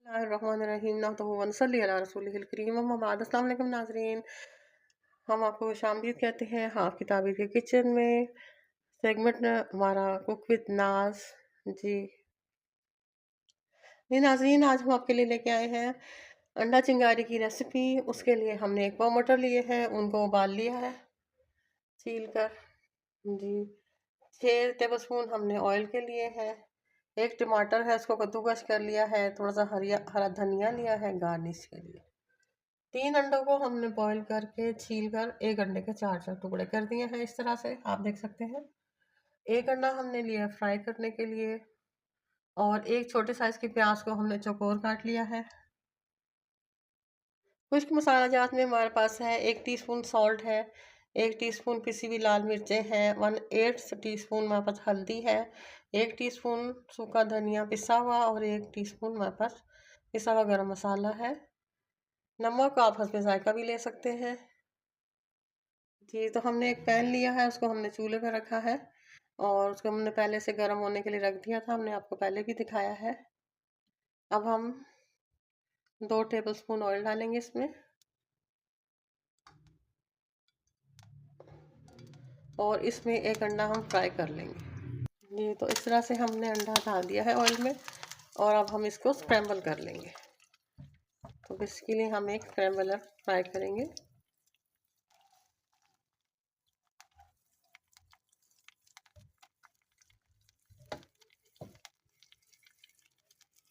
बिस्मिल्लाहिर्रहमानिर्रहीम ना तो वनसल्ली अला रसूलिहिल करीम अम्मा बाद। अस्सलाम वालेकुम नाज़रीन, हम आपको खुशामदीद कहते हैं हाफ़ किताबी के किचन में। सेगमेंट हमारा कुक विद नाज। जी जी नाज़रीन, आज हम आपके लिए लेके आए हैं अंडा चिंगारी की रेसिपी। उसके लिए हमने एक पाव मटर लिए हैं, उनको उबाल लिया है छील कर। जी 6 टेबलस्पून हमने ऑयल के लिए हैं। एक टमाटर है, उसको कद्दूकस कर लिया है। थोड़ा सा हरा धनिया लिया है गार्निश के लिए। 3 अंडों को हमने बॉईल करके छील कर एक अंडे के 4 टुकड़े कर दिए हैं, इस तरह से आप देख सकते हैं। एक अंडा हमने लिया फ्राई करने के लिए और एक छोटे साइज की प्याज को हमने चौकोर काट लिया है। खुश्क मसाला जात में हमारे पास है 1 टीस्पून सॉल्ट है, 1 टीस्पून पिसी हुई लाल मिर्चें हैं, 1/8 टीस्पून हमारे पास हल्दी है, 1 टीस्पून सूखा धनिया पिसा हुआ और 1 टीस्पून हमारे पास पिसा हुआ गरम मसाला है। नमक आप हस्ब ज़ायका भी ले सकते हैं। जी तो हमने एक पैन लिया है, उसको हमने चूल्हे पर रखा है और उसको हमने पहले से गर्म होने के लिए रख दिया था, हमने आपको पहले भी दिखाया है। अब हम 2 टेबलस्पून ऑयल डालेंगे इसमें और इसमें एक अंडा हम फ्राई कर लेंगे। जी तो इस तरह से हमने अंडा डाल दिया है ऑयल में और अब हम इसको स्क्रैम्बल कर लेंगे। तो बेसिकली हम एक स्क्रैम्बलर फ्राई करेंगे।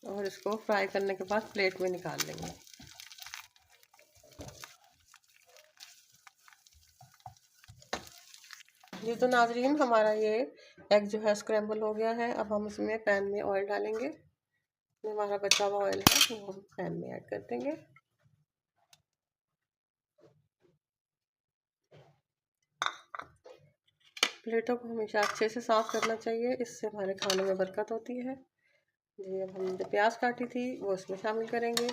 और इसको फ्राई करने के बाद प्लेट में निकाल लेंगे। जी तो नाजरीन, हमारा ये एग जो है स्क्रैम्बल हो गया है। अब हम इसमें पैन में ऑयल डालेंगे। हमारा बचा हुआ ऑयल है वो हम पैन में ऐड कर देंगे। प्लेटों को हमेशा अच्छे से साफ करना चाहिए, इससे हमारे खाने में बरकत होती है। जी अब हम जो प्याज काटी थी वो इसमें शामिल करेंगे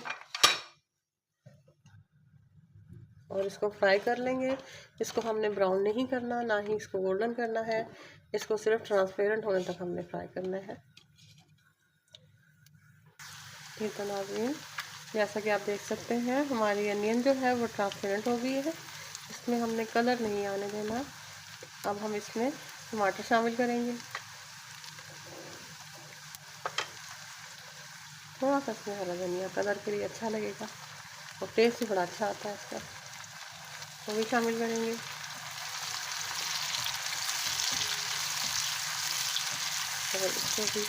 और इसको फ्राई कर लेंगे। इसको हमने ब्राउन नहीं करना, ना ही इसको गोल्डन करना है, इसको सिर्फ ट्रांसपेरेंट होने तक हमने फ्राई करना है। ये तो नाज़रीन, जैसा कि आप देख सकते हैं हमारी अनियन जो है वो ट्रांसपेरेंट हो गई है, इसमें हमने कलर नहीं आने देना। अब हम इसमें टमाटर शामिल करेंगे, थोड़ा सा इसमें हरा धनिया कलर के लिए अच्छा लगेगा और टेस्ट भी बड़ा अच्छा आता है इसका, वो भी शामिल करेंगे। और इसको भी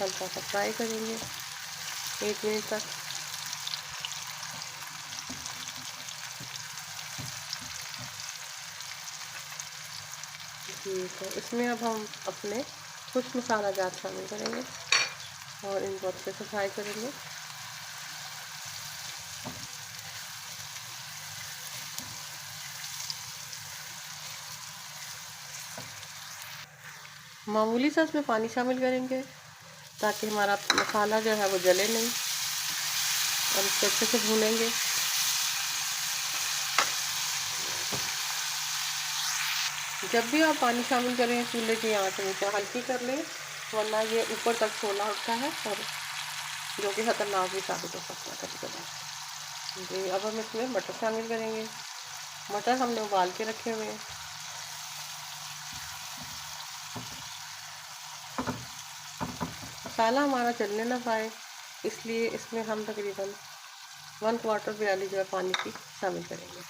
हल्का सा फ्राई करेंगे 1 मिनट तक। जी तो इसमें अब हम अपने कुछ मसाला जात शामिल करेंगे और इनको अच्छे से फ्राई करेंगे। मामूली सा इसमें पानी शामिल करेंगे ताकि हमारा मसाला जो है वो जले नहीं, और इसको अच्छे से भूनेंगे। जब भी आप पानी शामिल करें चूल्हे की आंच नीचे हल्की कर लें, वरना ये ऊपर तक छोला उठता है और जो कि खतरनाक भी साबित हो सकता है कभी कभी। जी अब हम इसमें मटर शामिल करेंगे। मटर हमने उबाल के रखे हुए हैं। मसाला हमारा जलने ना पाए इसलिए इसमें हम तकरीबन 1/4 प्याली जो है पानी की शामिल करेंगे।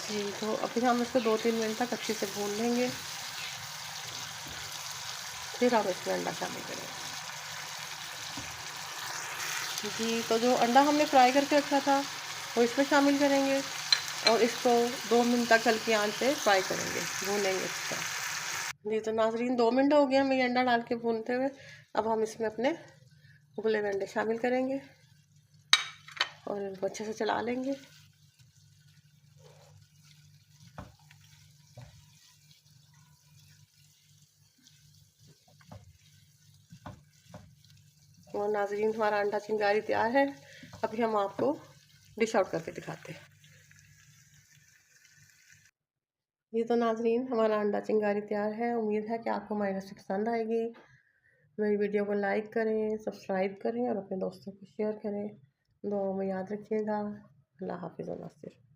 जी तो अभी हम इसको 2-3 मिनट तक अच्छे से भून लेंगे, फिर हम इसमें अंडा शामिल करेंगे। जी तो जो अंडा हमने फ्राई करके रखा था वो इसमें शामिल करेंगे और इसको 2 मिनट तक हल्की आंच पे फ्राई करेंगे, भूनेंगे इसका। जी तो नाजरीन 2 मिनट हो गया हमें ये अंडा डाल के भूनते हुए। अब हम इसमें अपने उबले हुए अंडे शामिल करेंगे और इनको अच्छे से चला लेंगे। और नाजरीन हमारा अंडा चिंगारी तैयार है। अभी हम आपको डिश आउट करके दिखाते हैं। ये तो नाजरीन हमारा अंडा चिंगारी तैयार है। उम्मीद है कि आपको हमारी रेसिपी पसंद आएगी। मेरी वीडियो को लाइक करें, सब्सक्राइब करें और अपने दोस्तों को शेयर करें। दुआओं में याद रखिएगा। अल्लाह हाफ़िज़ व नासिर।